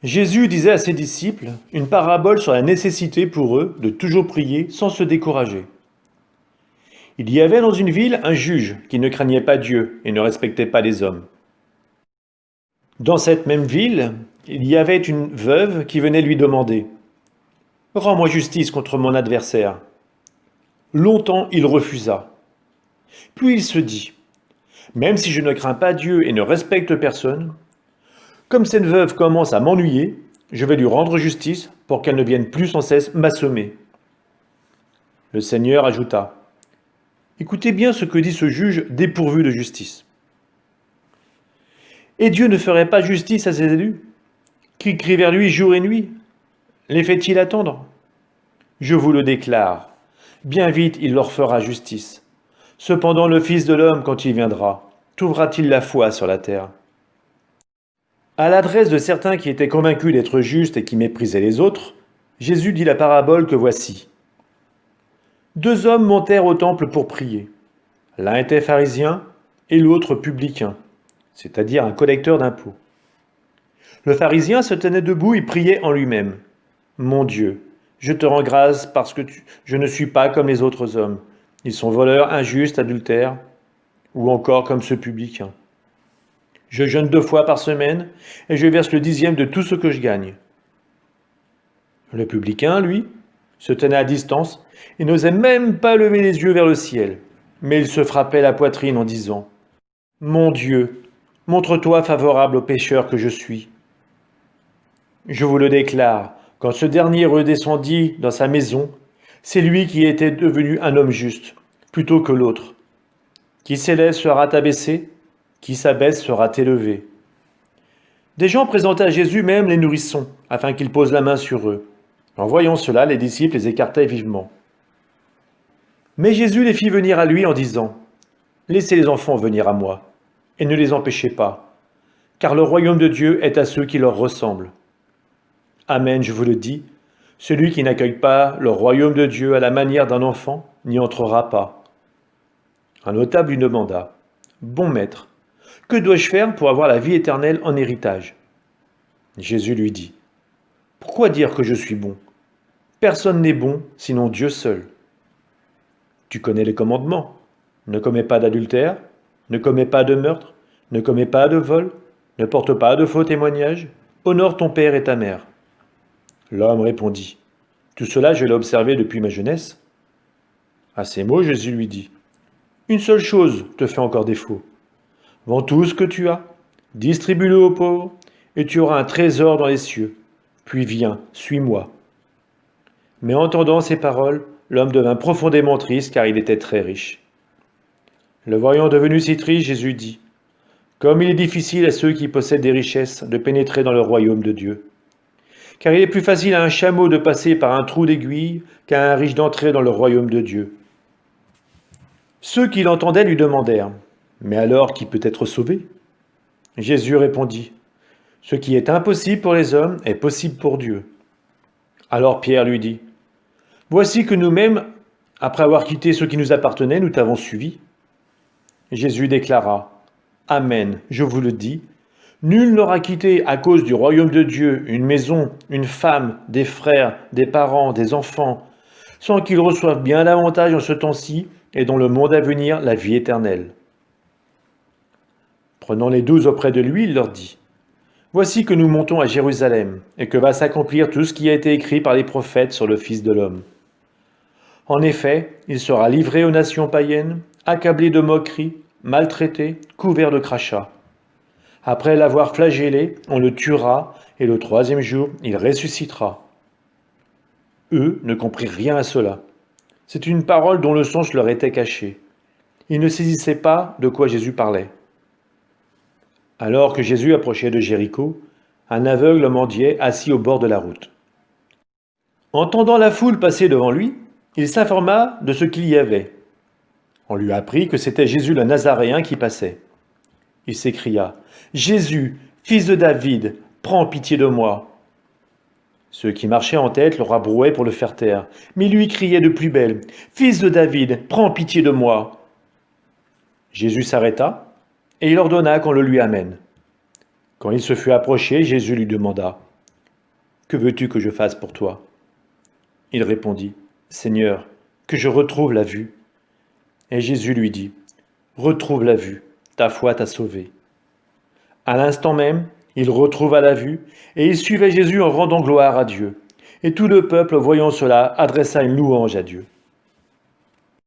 Jésus disait à ses disciples une parabole sur la nécessité pour eux de toujours prier sans se décourager. Il y avait dans une ville un juge qui ne craignait pas Dieu et ne respectait pas les hommes. Dans cette même ville, il y avait une veuve qui venait lui demander « Rends-moi justice contre mon adversaire ». Longtemps, il refusa. Puis il se dit « Même si je ne crains pas Dieu et ne respecte personne, comme cette veuve commence à m'ennuyer, je vais lui rendre justice pour qu'elle ne vienne plus sans cesse m'assommer. » Le Seigneur ajouta « Écoutez bien ce que dit ce juge dépourvu de justice. Et Dieu ne ferait pas justice à ses élus, qui crient vers lui jour et nuit? Les fait-il attendre? Je vous le déclare, bien vite il leur fera justice. Cependant le Fils de l'homme, quand il viendra, trouvera-t-il la foi sur la terre ?» À l'adresse de certains qui étaient convaincus d'être justes et qui méprisaient les autres, Jésus dit la parabole que voici. Deux hommes montèrent au temple pour prier. L'un était pharisien et l'autre publicain, c'est-à-dire un collecteur d'impôts. Le pharisien se tenait debout et priait en lui-même. « Mon Dieu, je te rends grâce parce que je ne suis pas comme les autres hommes. Ils sont voleurs, injustes, adultères, ou encore comme ce publicain. Je jeûne 2 fois par semaine et je verse le 10e de tout ce que je gagne. » Le publicain, lui, se tenait à distance et n'osait même pas lever les yeux vers le ciel. Mais il se frappait la poitrine en disant « Mon Dieu, montre-toi favorable au pécheur que je suis. » Je vous le déclare, quand ce dernier redescendit dans sa maison, c'est lui qui était devenu un homme juste, plutôt que l'autre. Qui s'élève sera abaissé, qui s'abaisse sera élevé. Des gens présentaient à Jésus même les nourrissons, afin qu'il pose la main sur eux. En voyant cela, les disciples les écartaient vivement. Mais Jésus les fit venir à lui en disant « Laissez les enfants venir à moi, et ne les empêchez pas, car le royaume de Dieu est à ceux qui leur ressemblent. Amen, je vous le dis, celui qui n'accueille pas le royaume de Dieu à la manière d'un enfant n'y entrera pas. » Un notable lui demanda « Bon maître, que dois-je faire pour avoir la vie éternelle en héritage ?» Jésus lui dit « Pourquoi dire que je suis bon? Personne n'est bon, sinon Dieu seul. Tu connais les commandements. Ne commets pas d'adultère, ne commets pas de meurtre, ne commets pas de vol, ne porte pas de faux témoignages, honore ton père et ta mère. » L'homme répondit « Tout cela, je l'ai observé depuis ma jeunesse. » À ces mots, Jésus lui dit « Une seule chose te fait encore défaut. Vends tout ce que tu as, distribue-le aux pauvres, et tu auras un trésor dans les cieux. Puis viens, suis-moi. » Mais entendant ces paroles, l'homme devint profondément triste, car il était très riche. Le voyant devenu si triste, Jésus dit « Comme il est difficile à ceux qui possèdent des richesses de pénétrer dans le royaume de Dieu. Car il est plus facile à un chameau de passer par un trou d'aiguille qu'à un riche d'entrer dans le royaume de Dieu. » Ceux qui l'entendaient lui demandèrent « Mais alors, qui peut être sauvé ?» Jésus répondit « Ce qui est impossible pour les hommes est possible pour Dieu. » Alors Pierre lui dit « Voici que nous-mêmes, après avoir quitté ce qui nous appartenait, nous t'avons suivi. » Jésus déclara « Amen, je vous le dis, nul n'aura quitté à cause du royaume de Dieu une maison, une femme, des frères, des parents, des enfants, sans qu'il reçoive bien davantage en ce temps-ci et dans le monde à venir la vie éternelle. » Prenant les 12 auprès de lui, il leur dit « Voici que nous montons à Jérusalem, et que va s'accomplir tout ce qui a été écrit par les prophètes sur le Fils de l'homme. En effet, il sera livré aux nations païennes, accablé de moqueries, maltraité, couvert de crachats. Après l'avoir flagellé, on le tuera, et le 3e jour, il ressuscitera. » Eux ne comprirent rien à cela. C'est une parole dont le sens leur était caché. Ils ne saisissaient pas de quoi Jésus parlait. Alors que Jésus approchait de Jéricho, un aveugle mendiait assis au bord de la route. Entendant la foule passer devant lui, il s'informa de ce qu'il y avait. On lui apprit que c'était Jésus le Nazaréen qui passait. Il s'écria « Jésus, fils de David, prends pitié de moi !» Ceux qui marchaient en tête le rabrouaient pour le faire taire, mais lui criait de plus belle « Fils de David, prends pitié de moi !» Jésus s'arrêta, et il ordonna qu'on le lui amène. Quand il se fut approché, Jésus lui demanda Que veux-tu que je fasse pour toi ?» Il répondit, « Seigneur, que je retrouve la vue. » Et Jésus lui dit, « Retrouve la vue, ta foi t'a sauvé. » À l'instant même, il retrouva la vue, et il suivait Jésus en rendant gloire à Dieu. Et tout le peuple, voyant cela, adressa une louange à Dieu.